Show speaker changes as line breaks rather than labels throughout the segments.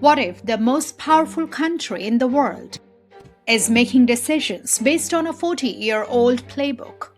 What if the most powerful country in the world is making decisions based on a 40-year-old playbook?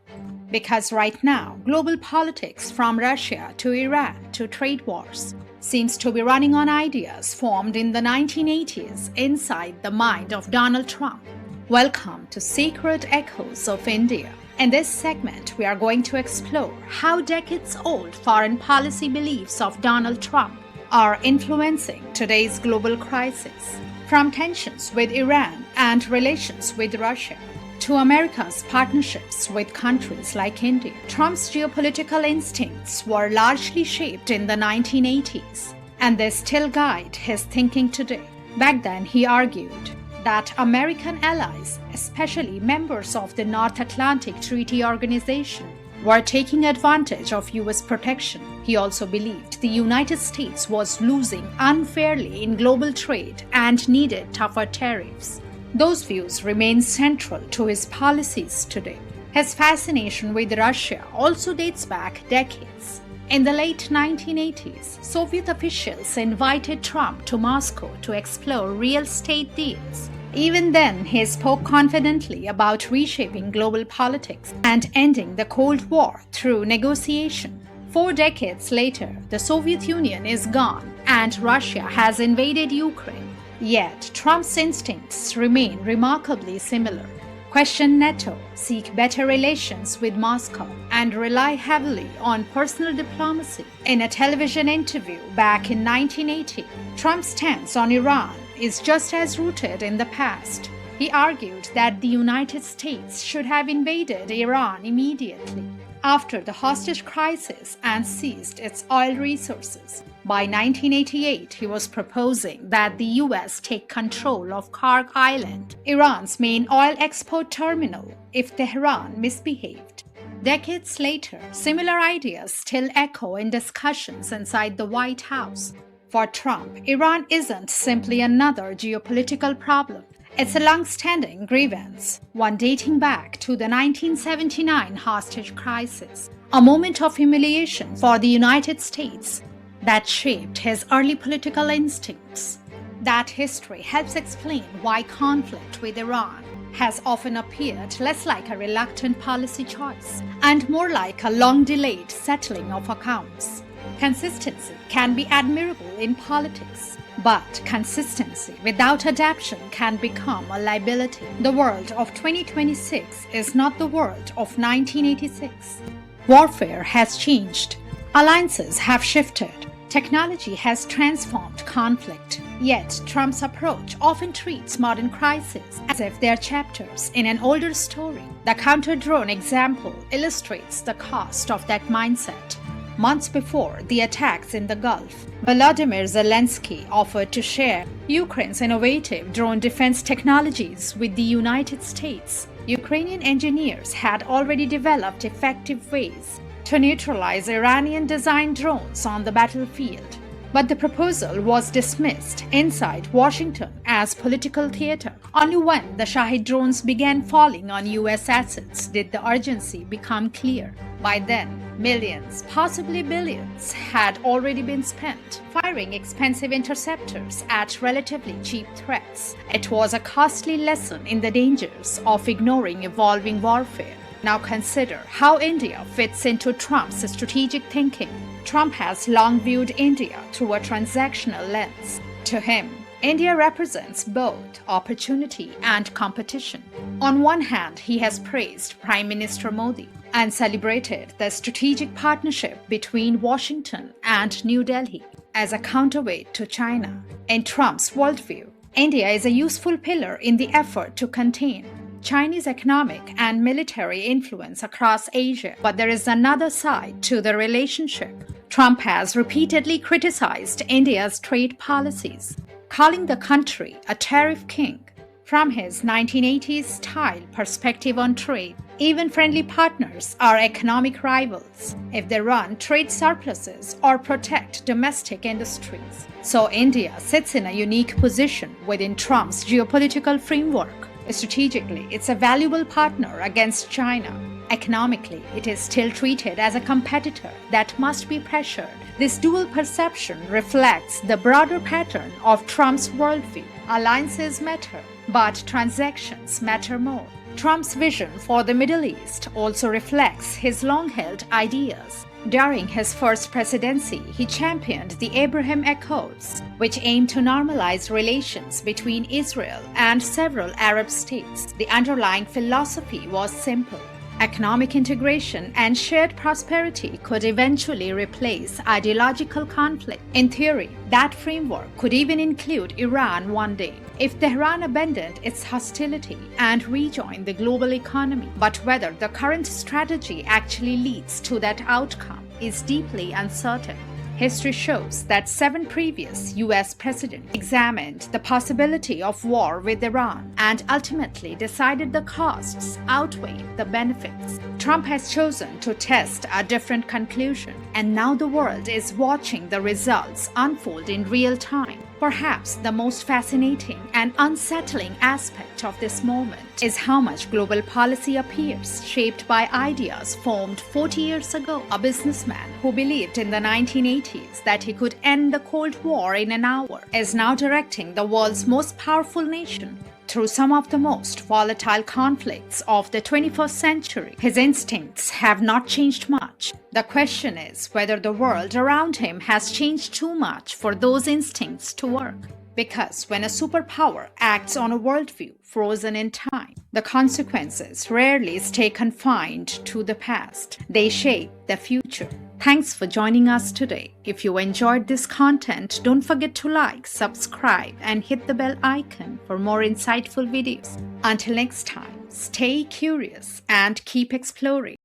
Because right now, global politics from Russia to Iran to trade wars seems to be running on ideas formed in the 1980s inside the mind of Donald Trump. Welcome to Secret Echoes of India. In this segment, we are going to explore how decades-old foreign policy beliefs of Donald Trump are influencing today's global crisis. From tensions with Iran and relations with Russia to America's partnerships with countries like India, Trump's geopolitical instincts were largely shaped in the 1980s, and they still guide his thinking today. Back then, he argued that American allies, especially members of the North Atlantic Treaty Organization, were taking advantage of U.S. protection. He also believed the United States was losing unfairly in global trade and needed tougher tariffs. Those views remain central to his policies today. His fascination with Russia also dates back decades. In the late 1980s, Soviet officials invited Trump to Moscow to explore real estate deals. Even then, he spoke confidently about reshaping global politics and ending the Cold War through negotiation. 4 decades later, the Soviet Union is gone and Russia has invaded Ukraine. Yet, Trump's instincts remain remarkably similar. Question NATO, seek better relations with Moscow, and rely heavily on personal diplomacy. In a television interview back in 1980, Trump's stance on Iran is just as rooted in the past. He argued that the United States should have invaded Iran immediately after the hostage crisis and seized its oil resources. By 1988, he was proposing that the US take control of Karg Island, Iran's main oil export terminal, if Tehran misbehaved. Decades later, similar ideas still echo in discussions inside the White House. For Trump, Iran isn't simply another geopolitical problem. It's a long-standing grievance, one dating back to the 1979 hostage crisis, a moment of humiliation for the United States that shaped his early political instincts. That history helps explain why conflict with Iran has often appeared less like a reluctant policy choice and more like a long-delayed settling of accounts. Consistency can be admirable in politics, but consistency without adaptation can become a liability. The world of 2026 is not the world of 1986. Warfare has changed. Alliances have shifted. Technology has transformed conflict. Yet, Trump's approach often treats modern crises as if they are chapters in an older story. The counter-drone example illustrates the cost of that mindset. Months before the attacks in the Gulf, Volodymyr Zelensky offered to share Ukraine's innovative drone defense technologies with the United States. Ukrainian engineers had already developed effective ways to neutralize Iranian-designed drones on the battlefield. But the proposal was dismissed inside Washington as political theater. Only when the Shahid drones began falling on U.S. assets did the urgency become clear. By then, millions, possibly billions, had already been spent firing expensive interceptors at relatively cheap threats. It was a costly lesson in the dangers of ignoring evolving warfare. Now consider how India fits into Trump's strategic thinking. Trump has long viewed India through a transactional lens. To him, India represents both opportunity and competition. On one hand, he has praised Prime Minister Modi and celebrated the strategic partnership between Washington and New Delhi as a counterweight to China. In Trump's worldview, India is a useful pillar in the effort to contain Chinese economic and military influence across Asia. But there is another side to the relationship. Trump has repeatedly criticized India's trade policies, calling the country a tariff king. From his 1980s style perspective on trade, even friendly partners are economic rivals if they run trade surpluses or protect domestic industries. So India sits in a unique position within Trump's geopolitical framework. Strategically, it's a valuable partner against China. Economically, it is still treated as a competitor that must be pressured This dual perception reflects the broader pattern of Trump's worldview. Alliances matter, but transactions matter more. Trump's vision for the Middle East also reflects his long-held ideas. During his first presidency, he championed the Abraham Accords, which aimed to normalize relations between Israel and several Arab states. The underlying philosophy was simple. Economic integration and shared prosperity could eventually replace ideological conflict. In theory, that framework could even include Iran one day, if Tehran abandoned its hostility and rejoined the global economy. But whether the current strategy actually leads to that outcome is deeply uncertain. History shows that 7 previous U.S. presidents examined the possibility of war with Iran and ultimately decided the costs outweigh the benefits. Trump has chosen to test a different conclusion, and now the world is watching the results unfold in real time. Perhaps the most fascinating and unsettling aspect of this moment is how much global policy appears shaped by ideas formed 40 years ago. A businessman who believed in the 1980s that he could end the Cold War in an hour is now directing the world's most powerful nation through some of the most volatile conflicts of the 21st century. His instincts have not changed much. The question is whether the world around him has changed too much for those instincts to work. Because when a superpower acts on a worldview frozen in time, the consequences rarely stay confined to the past. They shape the future. Thanks for joining us today. If you enjoyed this content, don't forget to like, subscribe, and hit the bell icon for more insightful videos. Until next time, stay curious and keep exploring.